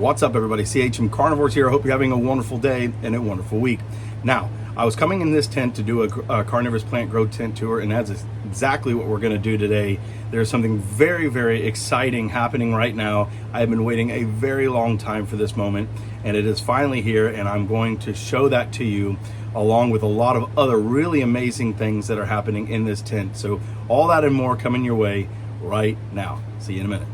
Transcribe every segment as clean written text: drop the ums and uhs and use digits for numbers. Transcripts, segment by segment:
What's up, everybody? CHM Carnivorous here. I hope you're having a wonderful day and a wonderful week. Now, I was coming in this tent to do a carnivorous plant grow tent tour, and that's exactly what we're going to do today. There's something very, very exciting happening right now. I have been waiting a very long time for this moment, and it is finally here, and I'm going to show that to you along with a lot of other really amazing things that are happening in this tent. So all that and more coming your way right now. See you in a minute.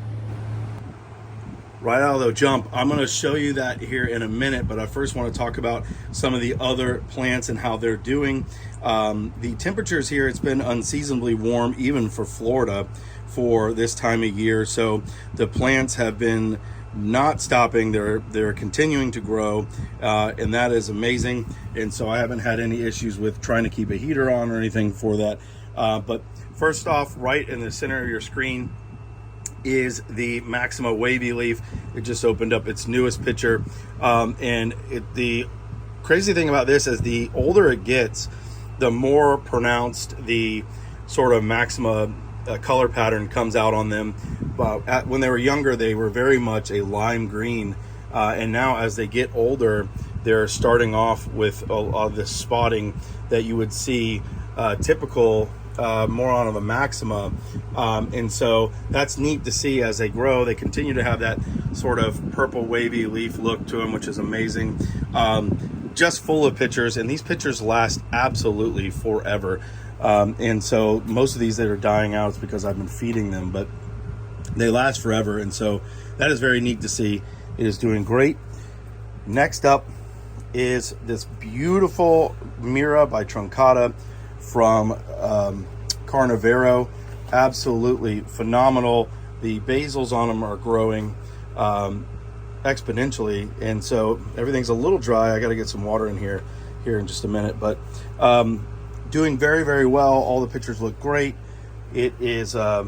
Right out of the jump, I'm going to show you that here in a minute, but I first want to talk about some of the other plants and how they're doing. The temperatures here, it's been unseasonably warm even for Florida for this time of year, so the plants have been not stopping. They're continuing to grow, and that is amazing. And so I haven't had any issues with trying to keep a heater on or anything for that. But first off, right in the center of your screen is the Maxima wavy leaf. It just opened up its newest picture, and the crazy thing about this is the older it gets, the more pronounced the sort of Maxima color pattern comes out on them. But when they were younger, they were very much a lime green, and now as they get older, they're starting off with all this spotting that you would see typical more on of a Maxima, and so that's neat to see. As they grow, they continue to have that sort of purple wavy leaf look to them, which is amazing. Just full of pictures, and these pictures last absolutely forever, and so most of these that are dying out is because I've been feeding them, but they last forever, and so that is very neat to see. It is doing great. Next up is this beautiful Mira by Truncata from Carnivorous. Absolutely phenomenal. The basils on them are growing exponentially, and so everything's a little dry. I got to get some water in here in just a minute, but doing very, very well. All the pictures look great. It is there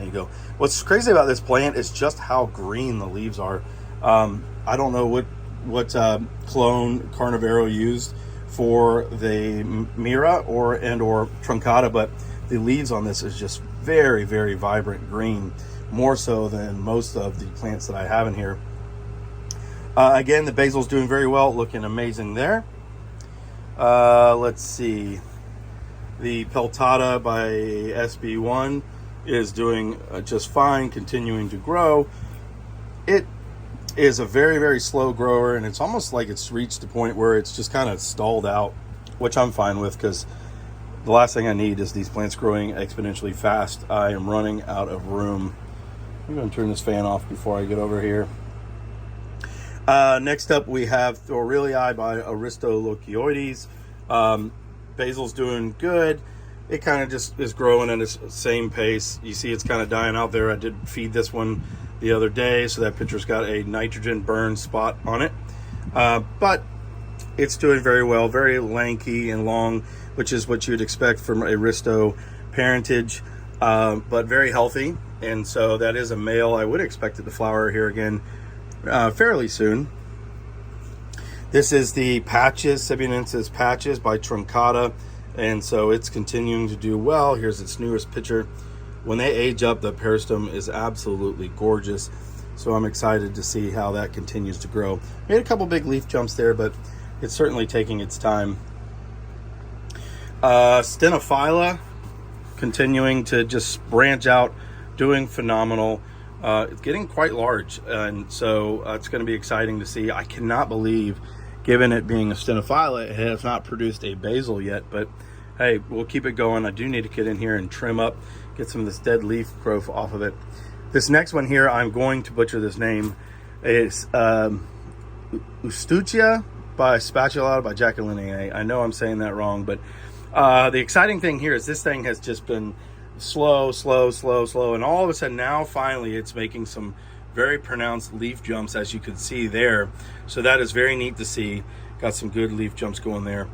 you go. What's crazy about this plant is just how green the leaves are. I don't know what clone Carnivorous used for the Mira or Truncata, but the leaves on this is just very, very vibrant green, more so than most of the plants that I have in here. Again, the basil's doing very well, looking amazing there. Let's see, the Peltata by SB1 is doing just fine, continuing to grow. It is a very, very slow grower, and it's almost like it's reached the point where it's just kind of stalled out, which I'm fine with, because the last thing I need is these plants growing exponentially fast. I am running out of room. I'm going to turn this fan off before I get over here. Next up, we have Thorelii by Aristolochioides. Basil's doing good. It kind of just is growing at its same pace. You see it's kind of dying out there. I did feed this one the other day, so that picture's got a nitrogen burn spot on it. But it's doing very well, very lanky and long, which is what you'd expect from Aristo parentage, but very healthy. And so that is a male. I would expect it to flower here again fairly soon. This is the Patches, Sibionensis Patches by Truncata, and so it's continuing to do well. Here's its newest picture. When they age up, the peristome is absolutely gorgeous, so I'm excited to see how that continues to grow. Made a couple big leaf jumps there, but it's certainly taking its time. Stenophylla continuing to just branch out, doing phenomenal. It's getting quite large, and so it's going to be exciting to see. I cannot believe, given it being a Stenophylla, it has not produced a basil yet, but hey, we'll keep it going. I do need to get in here and trim up, get some of this dead leaf growth off of it. This next one here, I'm going to butcher this name. It's Ustucia by Spatulata by Jacqueline. I know I'm saying that wrong, but the exciting thing here is this thing has just been slow, and all of a sudden now finally it's making some very pronounced leaf jumps, as you can see there. So that is very neat to see. Got some good leaf jumps going there.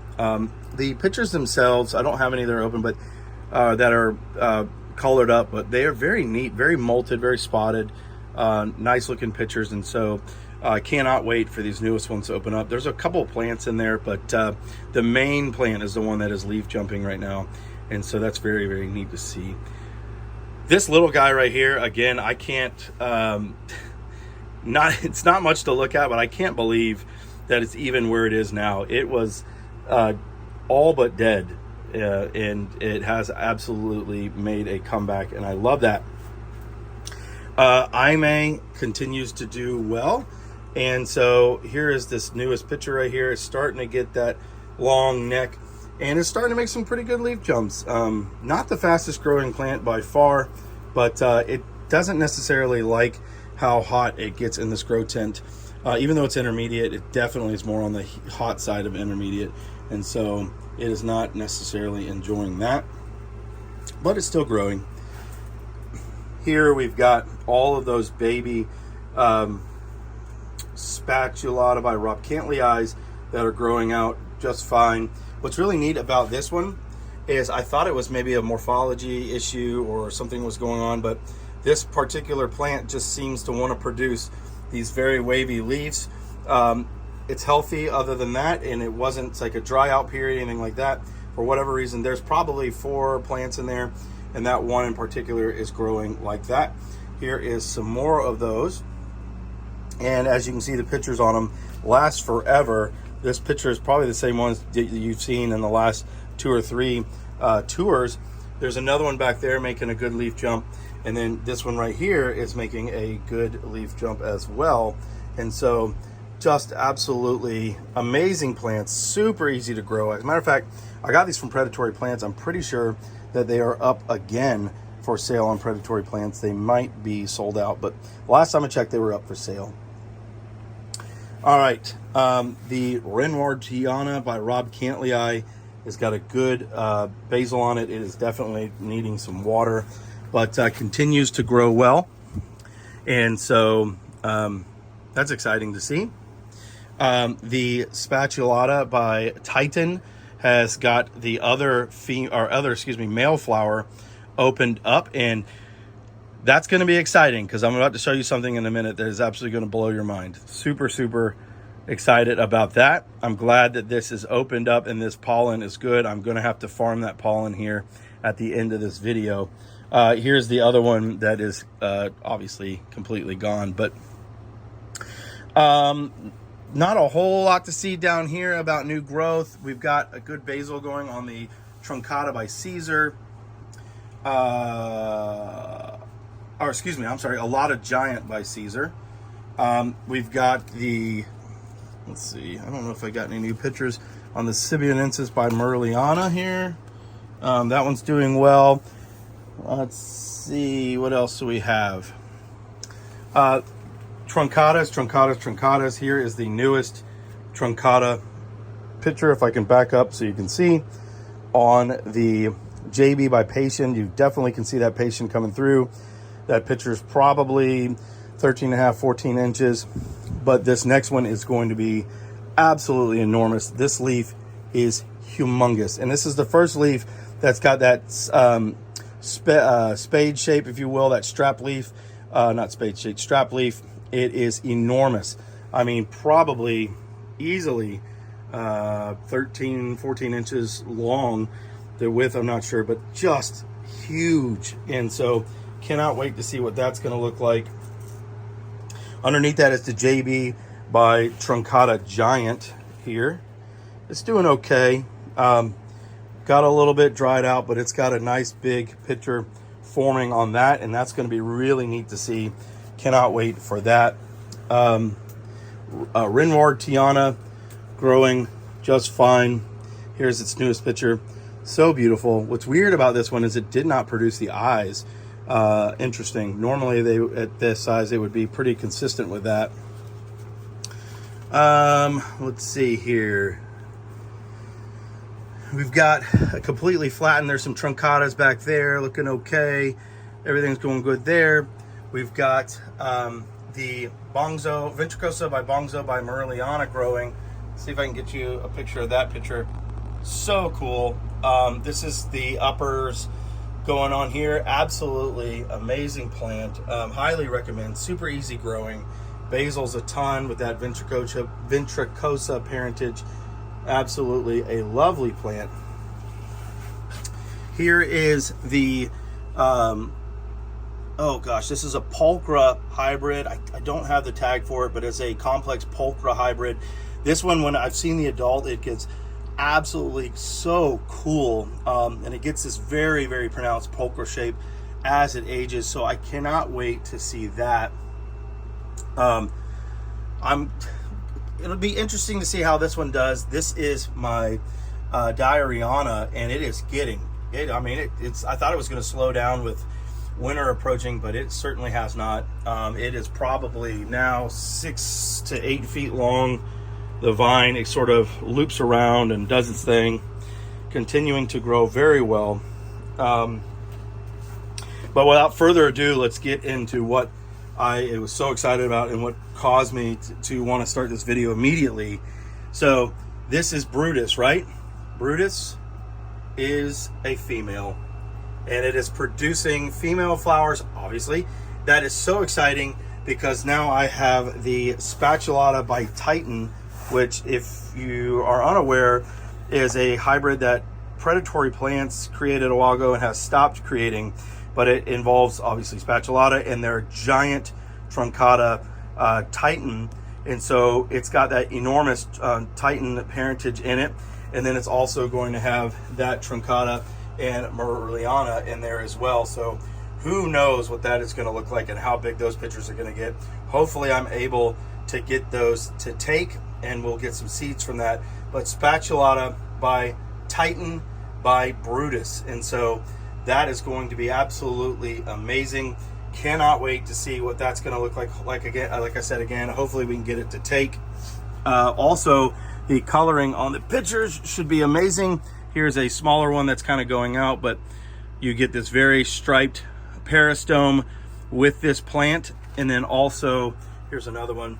The pictures themselves, I don't have any that are open, but that are colored up, but they are very neat, very molted, very spotted, nice looking pictures. And so I cannot wait for these newest ones to open up. There's a couple of plants in there, but the main plant is the one that is leaf jumping right now, and so that's very, very neat to see. This little guy right here, again, I can't it's not much to look at, but I can't believe that it's even where it is now. It was all but dead, and it has absolutely made a comeback, and I love that. IMA continues to do well, and so here is this newest picture right here. It's starting to get that long neck, and it's starting to make some pretty good leaf jumps. Not the fastest growing plant by far, but it doesn't necessarily like how hot it gets in this grow tent. Even though it's intermediate, it definitely is more on the hot side of intermediate, and so it is not necessarily enjoying that, but it's still growing. Here we've got all of those baby spatulata by Rob Cantley's that are growing out just fine. What's really neat about this one is I thought it was maybe a morphology issue or something was going on, but this particular plant just seems to want to produce these very wavy leaves. It's healthy other than that, and it wasn't like a dry out period, anything like that. For whatever reason, there's probably 4 plants in there, and that one in particular is growing like that. Here is some more of those, and as you can see, the pictures on them last forever. This picture is probably the same ones that you've seen in the last 2 or 3 tours. There's another one back there making a good leaf jump, and then this one right here is making a good leaf jump as well. And so just absolutely amazing plants, super easy to grow. As a matter of fact, I got these from Predatory Plants. I'm pretty sure that they are up again for sale on Predatory Plants. They might be sold out, but last time I checked, they were up for sale. All right, the Renoir Tiana by Rob Cantley has got a good basil on it. It is definitely needing some water, but continues to grow well, and so that's exciting to see. The Spatulata by Titan has got the other male flower opened up, and that's going to be exciting because I'm about to show you something in a minute that is absolutely going to blow your mind. Super excited about that. I'm glad that this is opened up and this pollen is good. I'm going to have to farm that pollen here at the end of this video. Here's the other one that is obviously completely gone, but not a whole lot to see down here about new growth. We've got a good basil going on the Truncata by Caesar. A lot of Giant by Caesar. We've got the, let's see, I don't know if I got any new pictures on the Sibianensis by Merliana here. That one's doing well. Let's see, what else do we have? Truncatas. Here is the newest Truncata picture, if I can back up so you can see. On the JB by Patient, you definitely can see that Patient coming through. That picture is probably 13 and a half, 14 inches, but this next one is going to be absolutely enormous. This leaf is humongous, and this is the first leaf that's got that spade shape, if you will, that strap leaf, not spade shape, strap leaf. It is enormous. I mean, probably easily 13, 14 inches long. The width, I'm not sure, but just huge. And so cannot wait to see what that's going to look like. Underneath that is the JB by Truncata Giant here. It's doing okay. Got a little bit dried out, but it's got a nice big picture forming on that, and that's going to be really neat to see. Cannot wait for that. Renoir Tiana growing just fine. Here's its newest picture. So beautiful. What's weird about this one is it did not produce the eyes. Interesting. Normally they, at this size, they would be pretty consistent with that. Let's see here. We've got a completely flattened. There's some truncatas back there looking okay. Everything's going good there. We've got the Bongzo, Ventricosa by Bongzo by Merliana growing. Let's see if I can get you a picture of that picture. So cool. This is the uppers going on here. Absolutely amazing plant. Highly recommend. Super easy growing. Basil's a ton with that Ventricosa parentage. Absolutely a lovely plant. Here is the oh gosh, this is a pulchra hybrid. I don't have the tag for it, but it's a complex pulchra hybrid. This one, when I've seen the adult, it gets absolutely so cool, and it gets this very, very pronounced pulchra shape as it ages. So I cannot wait to see that. It'll be interesting to see how this one does. This is my Diariana, and it is getting it. I mean, it's. I thought it was going to slow down with winter approaching, but it certainly has not. It is probably now 6 to 8 feet long. The vine, it sort of loops around and does its thing, continuing to grow very well. But without further ado, let's get into what I was so excited about and what caused me to want to start this video immediately. So this is Brutus, right? Brutus is a female, and it is producing female flowers, obviously. That is so exciting because now I have the Spatulata by Titan, which, if you are unaware, is a hybrid that Predatory Plants created a while ago and has stopped creating, but it involves obviously Spatulata and their giant truncata Titan, and so it's got that enormous Titan parentage in it, and then it's also going to have that truncata and Merliana in there as well. So who knows what that is going to look like and how big those pictures are going to get. Hopefully I'm able to get those to take, and we'll get some seeds from that. But Spatulata by Titan by Brutus, and so that is going to be absolutely amazing. Cannot wait to see what that's going to look like. Like I said again, hopefully we can get it to take. Also, the coloring on the pictures should be amazing. Here's a smaller one that's kind of going out, but you get this very striped peristome with this plant. And then also, here's another one.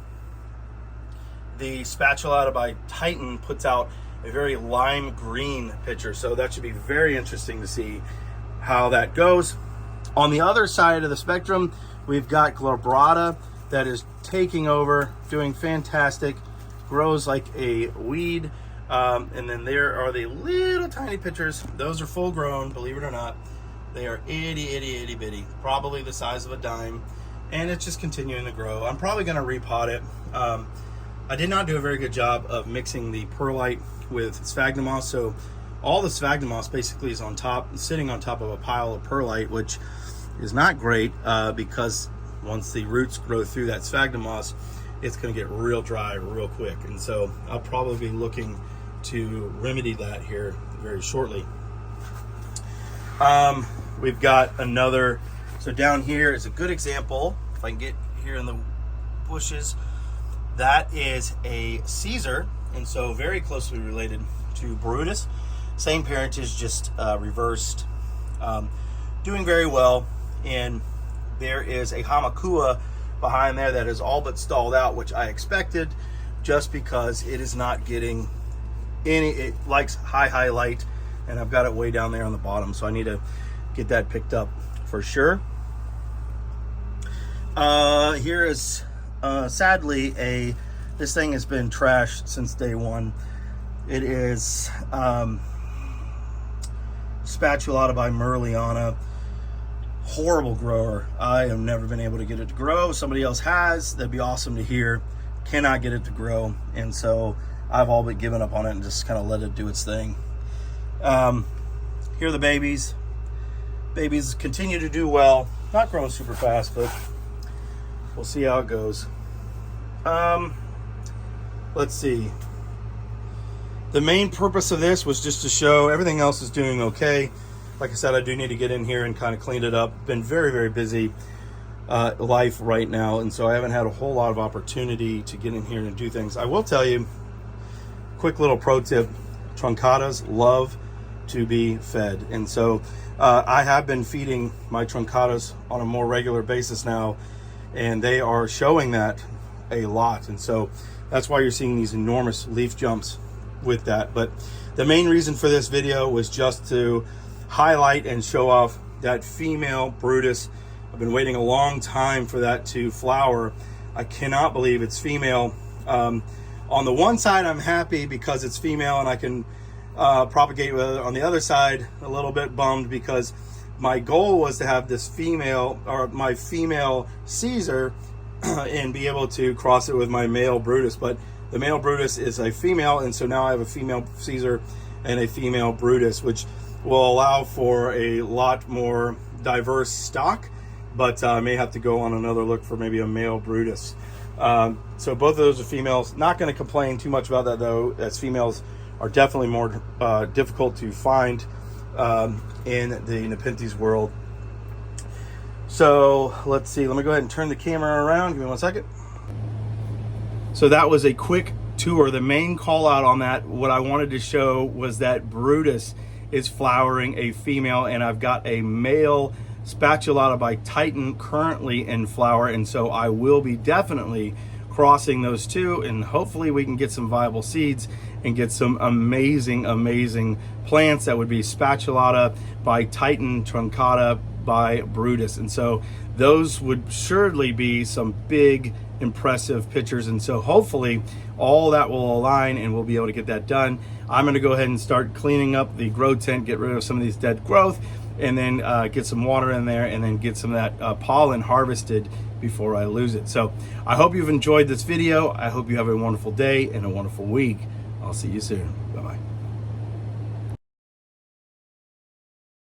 The Spatulata by Titan puts out a very lime green picture, so that should be very interesting to see how that goes. On the other side of the spectrum, we've got Glabrata that is taking over, doing fantastic, grows like a weed. And then there are the little tiny pictures. Those are full grown, believe it or not. They are itty bitty, probably the size of a dime, and it's just continuing to grow. I'm probably going to repot it. I did not do a very good job of mixing the perlite with sphagnum moss, so all the sphagnum moss basically is on top, sitting on top of a pile of perlite, which is not great because once the roots grow through that sphagnum moss, it's going to get real dry real quick. And so I'll probably be looking to remedy that here very shortly. We've got another, so down here is a good example. If I can get here in the bushes, that is a Caesar, and so very closely related to Brutus. Same parentage, just reversed. Doing very well. And there is a Hamakua behind there that is all but stalled out, which I expected, just because it is not getting any, it likes high light, and I've got it way down there on the bottom, so I need to get that picked up for sure. Here is sadly this thing has been trashed since day one. It is Spatulata by Merliana. Horrible grower. I have never been able to get it to grow. Somebody else has. That'd be awesome to hear. Cannot get it to grow, and so I've all but given up on it and just kind of let it do its thing. Here are the babies. Babies continue to do well. Not growing super fast, but we'll see how it goes. Let's see. The main purpose of this was just to show everything else is doing okay. Like I said, I do need to get in here and kind of clean it up. Been very busy life right now, and so I haven't had a whole lot of opportunity to get in here and do things. I will tell you, quick little pro tip, truncatas love to be fed, and so I have been feeding my truncatas on a more regular basis now, and they are showing that a lot, and so that's why you're seeing these enormous leaf jumps with that. But the main reason for this video was just to highlight and show off that female Brutus. I've been waiting a long time for that to flower. I cannot believe it's female. On the one side, I'm happy because it's female and I can propagate with it. On the other side, a little bit bummed because my goal was to have this female, or my female Caesar, and be able to cross it with my male Brutus. But the male Brutus is a female, and so now I have a female Caesar and a female Brutus, which will allow for a lot more diverse stock, but I may have to go on another look for maybe a male Brutus. So both of those are females. Not going to complain too much about that though, as females are definitely more difficult to find in the Nepenthes world. So let's see, let me go ahead and turn the camera around. Give me 1 second. So that was a quick tour. The main call out on that, what I wanted to show was that Brutus is flowering a female, and I've got a male Spatulata by Titan currently in flower, and so I will be definitely crossing those two, and hopefully we can get some viable seeds and get some amazing plants that would be Spatulata by Titan, Truncata by Brutus. And so those would surely be some big impressive pictures, and so hopefully all that will align and we'll be able to get that done. I'm going to go ahead and start cleaning up the grow tent, get rid of some of these dead growth, and then get some water in there, and then get some of that pollen harvested before I lose it. So I hope you've enjoyed this video. I hope you have a wonderful day and a wonderful week. I'll see you soon. Bye-bye.